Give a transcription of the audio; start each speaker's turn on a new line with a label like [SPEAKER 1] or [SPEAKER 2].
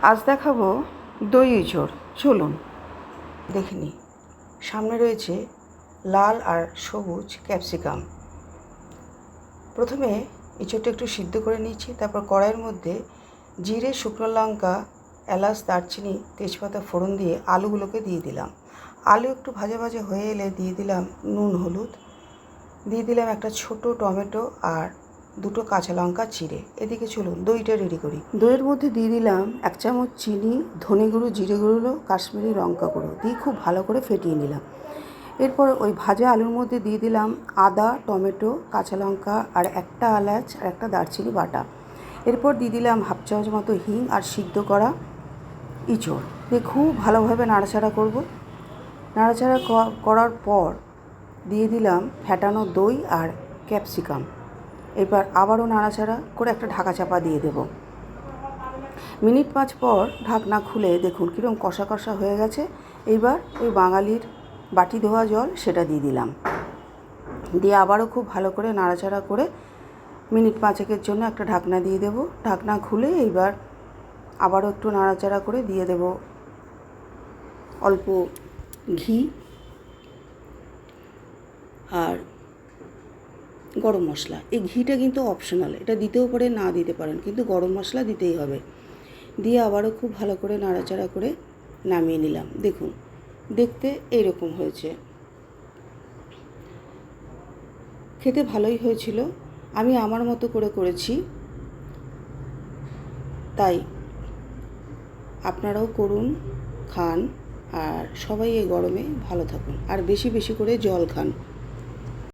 [SPEAKER 1] আজ দেখাবো দই ইঁচড়। চলুন দেখে নিই। সামনে রয়েছে লাল আর সবুজ ক্যাপসিকাম। প্রথমে ইঁচড়টা একটু সিদ্ধ করে নিচ্ছি, তারপর কড়াইয়ের মধ্যে জিরে, শুকনো লঙ্কা, এলাচ, দারচিনি, তেজপাতা ফোড়ন দিয়ে আলুগুলোকে দিয়ে দিলাম। আলু একটু ভাজা ভাজা হয়ে এলে দিয়ে দিলাম নুন, হলুদ, দিয়ে দিলাম একটা ছোট টমেটো আর দুটো কাঁচা লঙ্কা চিড়ে। এদিকে চলুন দইটা রেডি করি। দইয়ের মধ্যে দিয়ে দিলাম 1 চামচ চিনি, ধনে গুঁড়ো, জিরে গুঁড়ো, কাশ্মীরি লঙ্কা গুঁড়ো দিয়ে খুব ভালো করে ফেটিয়ে নিলাম। এরপর ওই ভাজা আলুর মধ্যে দিয়ে দিলাম আদা, টমেটো, কাঁচা লঙ্কা আর একটা এলাচ আর একটা দারচিনি বাটা। এরপর দিয়ে দিলাম 1/2 চামচ মতো হিং আর সিদ্ধ করা ইঁচড় দিয়ে খুব ভালোভাবে নাড়াচাড়া করব। নাড়াচাড়া করার পর দিয়ে দিলাম ফেটানো দই আর ক্যাপসিকাম। এবার আবারও নাড়াচাড়া করে একটা ঢাকা চাপা দিয়ে দেব। মিনিট 5 পর ঢাকনা খুলে দেখুন কীরকম কষা কষা হয়ে গেছে। এইবার ওই বাঙালির বাটি ধোয়া জল সেটা দিয়ে দিলাম, দিয়ে আবারও খুব ভালো করে নাড়াচাড়া করে মিনিট 5-এর জন্য একটা ঢাকনা দিয়ে দেব। ঢাকনা খুলে এইবার আবারও একটু নাড়াচাড়া করে দিয়ে দেব অল্প ঘি আর গরম মশলা। এই ঘিটা কিন্তু অপশনাল, এটা দিতেও পারে, না দিতে পারেন, কিন্তু গরম মশলা দিতেই হবে। দিয়ে আবারও খুব ভালো করে নাড়াচাড়া করে নামিয়ে নিলাম। দেখুন দেখতে এইরকম হয়েছে, খেতে ভালোই হয়েছিল। আমি আমার মতো করে করেছি, তাই আপনারাও করুন, খান, আর সবাই এই গরমে ভালো থাকুন আর বেশি বেশি করে জল খান।